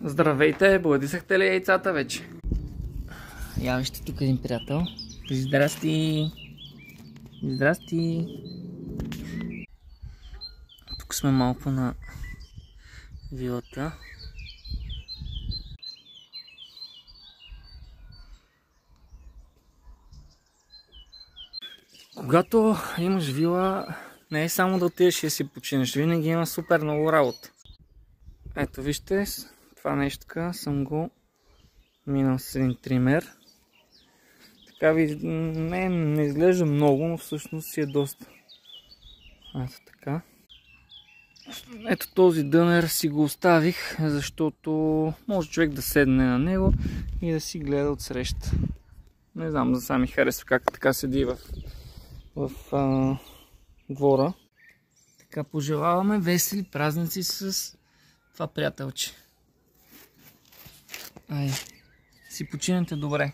Здравейте, бладисахте ли яйцата вече? Я вижте тук един приятел. Здрасти! Здрасти! Тук сме малко на вилата. Когато имаш вила, не е само да отидеш и да си починеш. Винаги има супер много работа. Ето вижте, това нещо съм го минал с един тример. Така не изглежда много, но всъщност си е доста. Ето така. Ето този дънер си го оставих, защото може човек да седне на него и да си гледа отсреща. Не знам, за сами харесва как така седи в двора. Така пожелаваме весели празници с това приятелче. Ай, си починете добре.